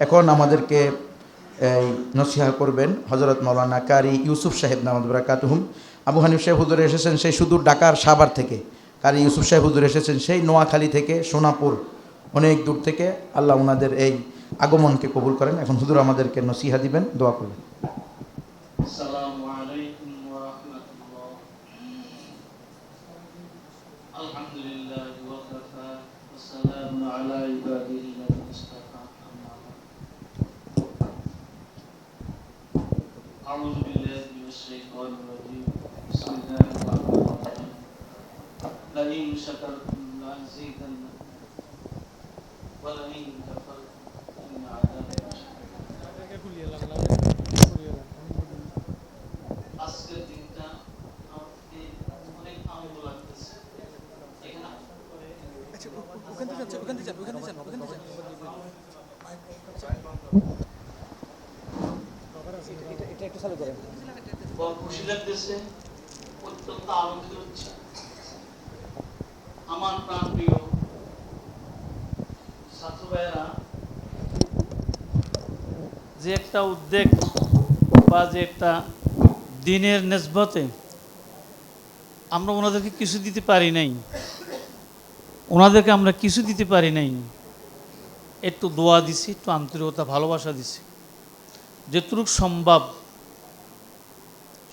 এখন আমাদেরকে এই নসিহা করবেন হযরত মাওলানা কারি ইউসুফ সাহেব নামাজ বারাকাতুহুম। আবু হানিফ সাহেব হুজুর এসেছেন সেই সুদূর ঢাকার সাভার থেকে, কারি ইউসুফ সাহেব হুজুর এসেছেন সেই নোয়াখালী থেকে, সোনাপুর, অনেক দূর থেকে। আল্লাহ ওনাদের এই আগমনকে কবুল করেন। এখন হুজুর আমাদেরকে নসিহা দিবেন, দোয়া করবেন। আসসালামু আলাইকুম ওয়া রাহমাতুল্লাহ। আলহামদুলিল্লাহ ওয়া কাফা ওয়া সালামু আলা ইবাদিল্লাযিনা ইসতাফা, আম্মা বা'দ। আউযু বিল্লাহি মিনাশ শাইতানির রাজীম। বিসমিল্লাহির রাহমানির রাহিম। লা ইন শাকারতুম লা আযীদান্নাকুম ওয়া লা ইন কাফারতুম ইন্না আযাবি আজকের দিনটা আমাকে অনেক আনন্দ লাগতেছে। এখানে খুশি লাগতেছে, অত্যন্ত আনন্দিত হচ্ছে। আমার প্রাণ প্রিয় ছাত্র ভাইয়েরা যে একটা উদ্যোগ বা যে একটা দিনের নেসবতে আমরা ওনাদেরকে কিছু দিতে পারি নাই, ওনাদেরকে আমরা কিছু দিতে পারি নাই। একটু দোয়া দিছি, একটু আন্তরিকতা ভালোবাসা দিছি, যেটুকু সম্ভব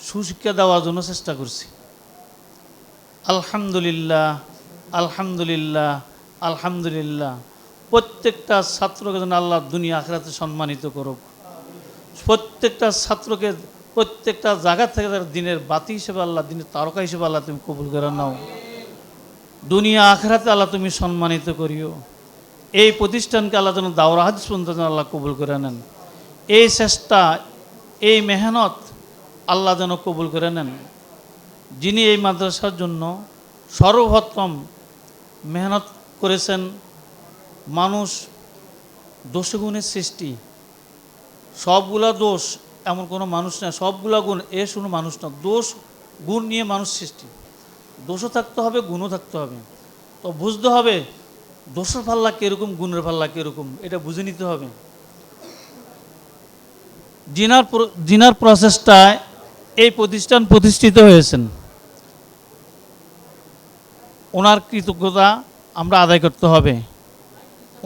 সুশিক্ষা দেওয়ার জন্য চেষ্টা করছি। আলহামদুলিল্লাহ, আলহামদুলিল্লাহ, আলহামদুলিল্লাহ। প্রত্যেকটা ছাত্রকে যেন আল্লাহ দুনিয়া আখিরাতে সম্মানিত করুক। প্রত্যেকটা ছাত্রকে প্রত্যেকটা জায়গা থেকে তার দিনের বাতি হিসেবে আল্লাহ, দিনের তারকা হিসেবে আল্লাহ তুমি কবুল করে নাও। দুনিয়া আখিরাতে আল্লাহ তুমি সম্মানিত করিও। এই প্রতিষ্ঠানকে আল্লাহ যেন দাওরা হাদিস পর্যন্ত যেন আল্লাহ কবুল করে নেন। এই চেষ্টা, এই মেহনত আল্লাহ যেন কবুল করে নেন। যিনি এই মাদ্রাসার জন্য সর্বপ্রথম মেহনত করেছেন, মানুষ দোষগুণের সৃষ্টি, সবগুলা দোষ এমন কোনো মানুষ না, সবগুলা গুণ এ শুনো মানুষ না, দোষ গুণ নিয়ে মানুষ সৃষ্টি। দোষও থাকতে হবে, গুণও থাকতে হবে। তো বুঝতে হবে দোষের পাল্লা কীরকম, গুণের পাল্লা কীরকম, এটা বুঝে নিতে হবে। জিনার প্রচেষ্টায় এই প্রতিষ্ঠান প্রতিষ্ঠিত হয়েছেন। ওনার কৃতজ্ঞতা আমরা আদায় করতে হবে,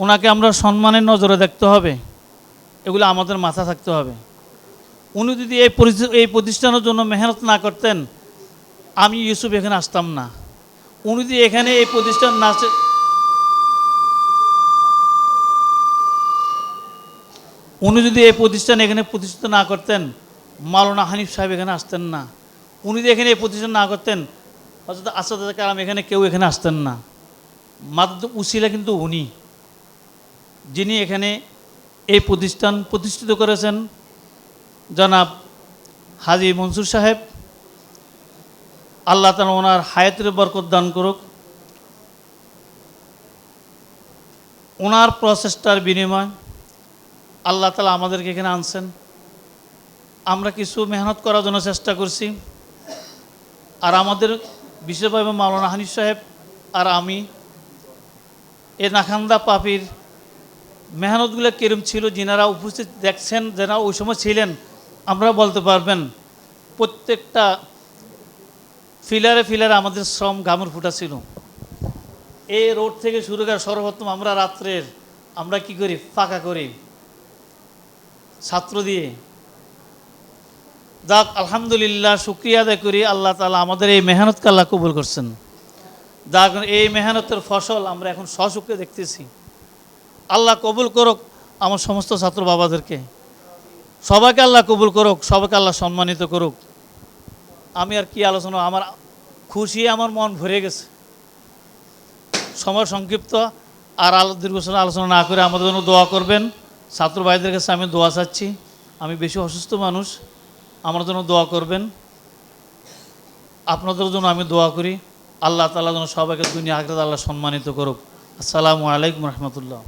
ওনাকে আমরা সম্মানের নজরে দেখতে হবে, এগুলো আমাদের মাথা থাকতে হবে। উনি যদি এই প্রতিষ্ঠানের জন্য মেহনত না করতেন, আমি ইউসুফ এখানে আসতাম না। উনি যদি এখানে এই প্রতিষ্ঠান উনি যদি এই প্রতিষ্ঠান এখানে প্রতিষ্ঠিত না করতেন, মাওলানা হানিফ সাহেব এখানে আসতেন না। উনি যদি এখানে এই প্রতিষ্ঠান না করতেন, হযরত আসাদ কালাম এখানে কেউ এখানে আসতেন না। মাত্র উসিলা কিন্তু উনি, যিনি এখানে এই প্রতিষ্ঠান প্রতিষ্ঠিত করেছেন, জনাব হাজী মনসুর সাহেব। আল্লাহ তাআলা ওনার হায়াতের বরকত দান করুক। ওনার প্রচেষ্টার বিনিময় আল্লাহ তাআলা আমাদেরকে এখানে আনছেন। আমরা কিছু মেহনত করার জন্য চেষ্টা করছি। আর আমাদের বিশেষভাবে মাওলানা হানিফ সাহেব আর আমি এ নাখান্দা পাপির মেহনতগুলো কিরম ছিল, যিনারা উপস্থিত দেখছেন, যারা ওই সময় ছিলেন, আমরা বলতে পারবেন প্রত্যেকটা ফিলারে ফিলারে আমাদের শ্রম ঘামের ফুটা ছিল। এই রোড থেকে শুরু করে সর্বপ্রথম আমরা রাত্রের আমরা কি করি, ফাঁকা করি ছাত্র দিয়ে। যাক আলহামদুলিল্লাহ, শুকরিয়া আদায় করি, আল্লাহ তাআলা আমাদের এই মেহনতকে আল্লাহ কবুল করছেন। যাক এই মেহনতের ফসল আমরা এখন সচক্ষে দেখতেছি। আল্লাহ কবুল করুক আমার সমস্ত ছাত্র বাবাদেরকে, সবাইকে আল্লাহ কবুল করুক, সবাইকে আল্লাহ সম্মানিত করুক। আমি আর কি আলোচনা, আমার খুশি, আমার মন ভরে গেছে। সময় সংক্ষিপ্ত, আর দীর্ঘ আলোচনা না করে আমাদের জন্য দোয়া করবেন। ছাত্র ভাইদের কাছে আমি দোয়া চাচ্ছি, আমি বেশি অসুস্থ মানুষ, আমার জন্য দোয়া করবেন। আপনাদের জন্য আমি দোয়া করি, আল্লাহ তাআলা যেন সবাইকে দুনিয়া আখিরাতে আল্লাহ সম্মানিত করুক। আসসালামু আলাইকুম রহমতুল্লাহ।